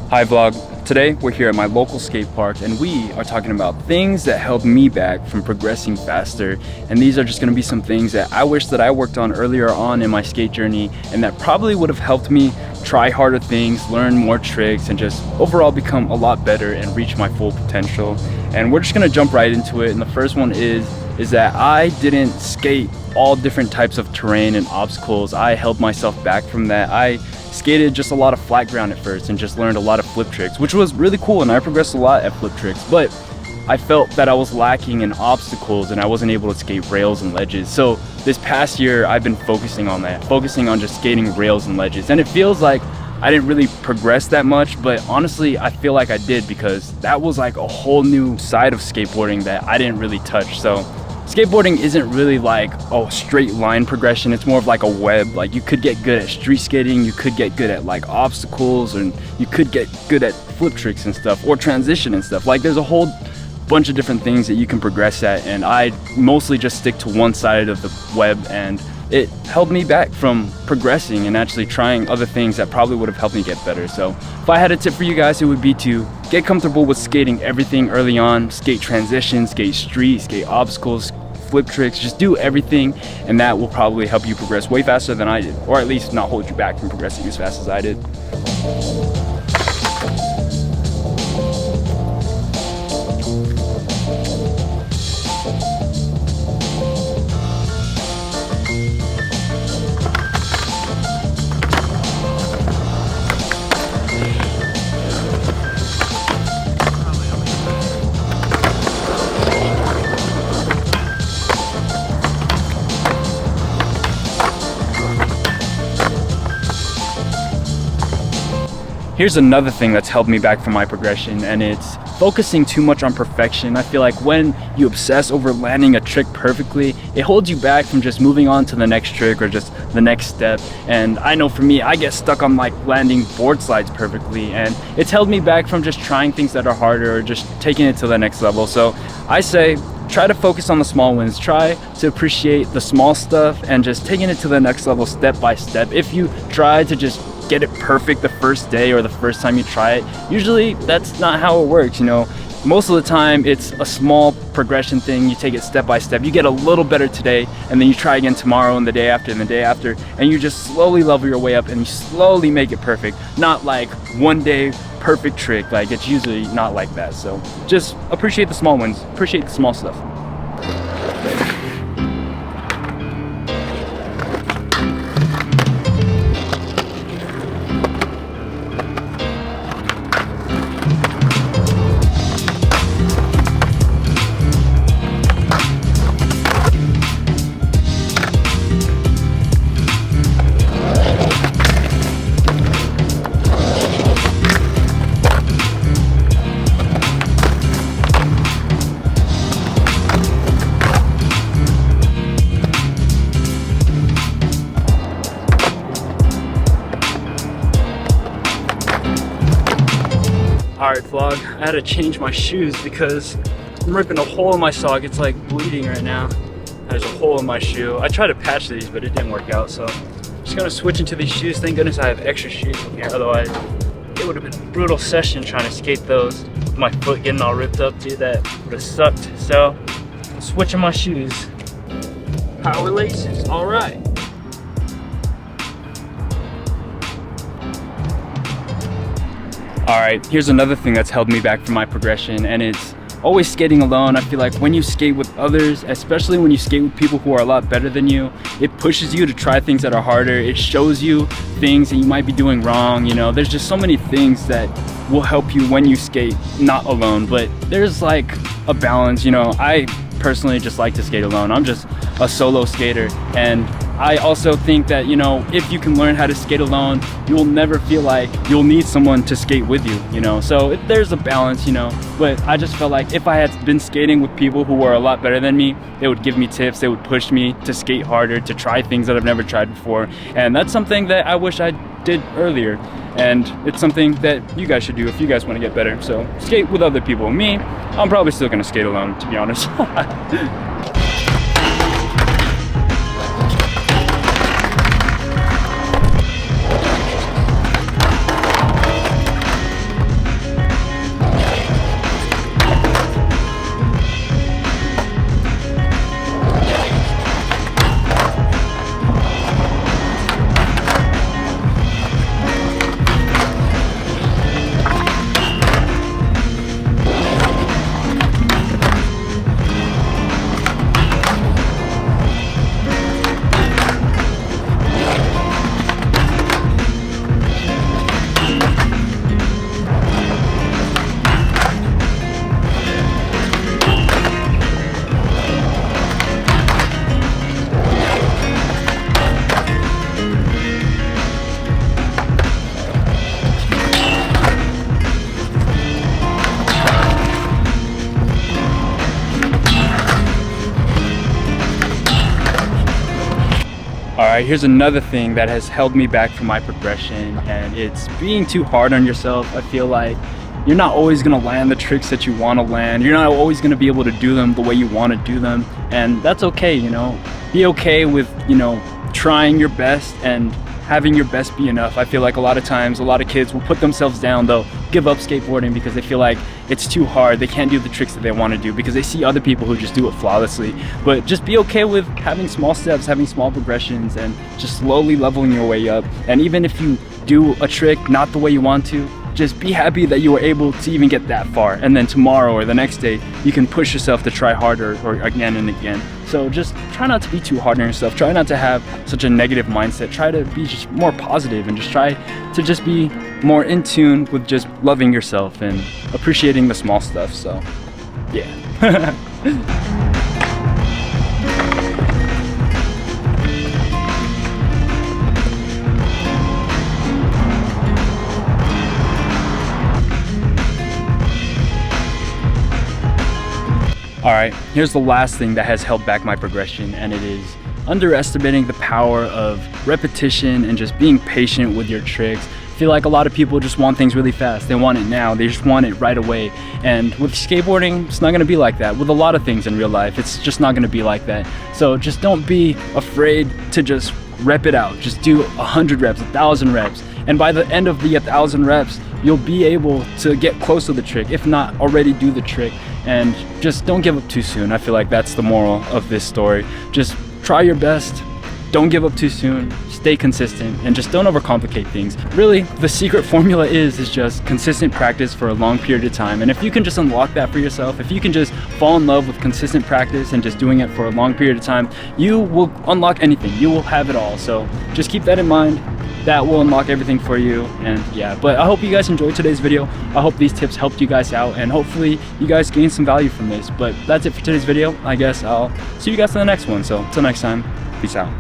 Hi vlog, today we're here at my local skate park and we are talking about things that held me back from progressing faster, and these are just going to be some things that I wish that I worked on earlier on in my skate journey and that probably would have helped me try harder things, learn more tricks, and just overall become a lot better and reach my full potential. And we're just going to jump right into it, and the first one is that I didn't skate all different types of terrain and obstacles. I held myself back from that. I skated just a lot of flat ground at first and just learned a lot of flip tricks, which was really cool, and I progressed a lot at flip tricks, but I felt that I was lacking in obstacles and I wasn't able to skate rails and ledges. So this past year I've been focusing on that, focusing on just skating rails and ledges, and it feels like I didn't really progress that much, but honestly I feel like I did, because that was like a whole new side of skateboarding that I didn't really touch. So skateboarding isn't really like a straight line progression, it's more of like a web. Like you could get good at street skating, you could get good at like obstacles, and you could get good at flip tricks and stuff, or transition and stuff. Like there's a whole bunch of different things that you can progress at, and I mostly just stick to one side of the web, and it held me back from progressing and actually trying other things that probably would have helped me get better. So if I had a tip for you guys, it would be to get comfortable with skating everything early on. Skate transitions, skate street, skate obstacles, flip tricks, just do everything, and that will probably help you progress way faster than I did, or at least not hold you back from progressing as fast as I did. Here's another thing that's held me back from my progression, and it's focusing too much on perfection. I feel like when you obsess over landing a trick perfectly, it holds you back from just moving on to the next trick or just the next step. And I know for me, I get stuck on like landing board slides perfectly, and it's held me back from just trying things that are harder or just taking it to the next level. So I say, try to focus on the small wins, try to appreciate the small stuff and just taking it to the next level step by step. If you try to just get it perfect the first day or the first time you try it, usually that's not how it works, you know. Most of the time it's a small progression thing. You take it step by step, you get a little better today, and then you try again tomorrow and the day after and the day after, and you just slowly level your way up and you slowly make it perfect. Not like one day perfect trick, like it's usually not like that. So just appreciate the small ones, appreciate the small stuff. Alright vlog, I had to change my shoes because I'm ripping a hole in my sock. It's like bleeding right now. There's a hole in my shoe. I tried to patch these, but it didn't work out, so I'm just gonna switch into these shoes. Thank goodness I have extra shoes in here, otherwise it would have been a brutal session trying to skate those. My foot getting all ripped up, dude, that would have sucked. So I'm switching my shoes. Power laces, alright. Alright, here's another thing that's held me back from my progression, and it's always skating alone. I feel like when you skate with others, especially when you skate with people who are a lot better than you, it pushes you to try things that are harder. It shows you things that you might be doing wrong, you know. There's just so many things that will help you when you skate not alone, but there's like a balance, you know. I personally just like to skate alone. I'm just a solo skater, and I also think that, you know, if you can learn how to skate alone, you will never feel like you'll need someone to skate with you, you know. So there's a balance, you know, but I just felt like if I had been skating with people who were a lot better than me, they would give me tips, they would push me to skate harder, to try things that I've never tried before. And that's something that I wish I did earlier, and it's something that you guys should do if you guys want to get better. So skate with other people. Me, I'm probably still gonna skate alone, to be honest. right, here's another thing that has held me back from my progression, and it's being too hard on yourself. I feel like you're not always gonna land the tricks that you wanna land. You're not always gonna be able to do them the way you wanna do them, and that's okay, you know? Be okay with, you know, trying your best and having your best be enough. I feel like a lot of times, a lot of kids will put themselves down. They'll give up skateboarding because they feel like it's too hard. They can't do the tricks that they want to do because they see other people who just do it flawlessly. But just be okay with having small steps, having small progressions, and just slowly leveling your way up. And even if you do a trick not the way you want to, just be happy that you were able to even get that far. And then tomorrow or the next day, you can push yourself to try harder or again and again. So just try not to be too hard on yourself. Try not to have such a negative mindset. Try to be just more positive and just try to just be more in tune with just loving yourself and appreciating the small stuff. So, yeah. All right, here's the last thing that has held back my progression, and it is underestimating the power of repetition and just being patient with your tricks. I feel like a lot of people just want things really fast. They want it now. They just want it right away. And with skateboarding, it's not gonna be like that. With a lot of things in real life, it's just not gonna be like that. So just don't be afraid to just rep it out. Just do 100 reps, 1,000 reps. And by the end of the 1,000 reps, you'll be able to get close to the trick, if not already do the trick. And just don't give up too soon. I feel like that's the moral of this story. Just try your best, don't give up too soon, stay consistent, and just don't overcomplicate things. Really, the secret formula is just consistent practice for a long period of time. And if you can just unlock that for yourself, if you can just fall in love with consistent practice and just doing it for a long period of time, you will unlock anything. You will have it all. So just keep that in mind. That will unlock everything for you. And yeah, but I hope you guys enjoyed today's video. I hope these tips helped you guys out, and hopefully you guys gained some value from this. But that's it for today's video. I guess I'll see you guys in the next one. So until next time, peace out.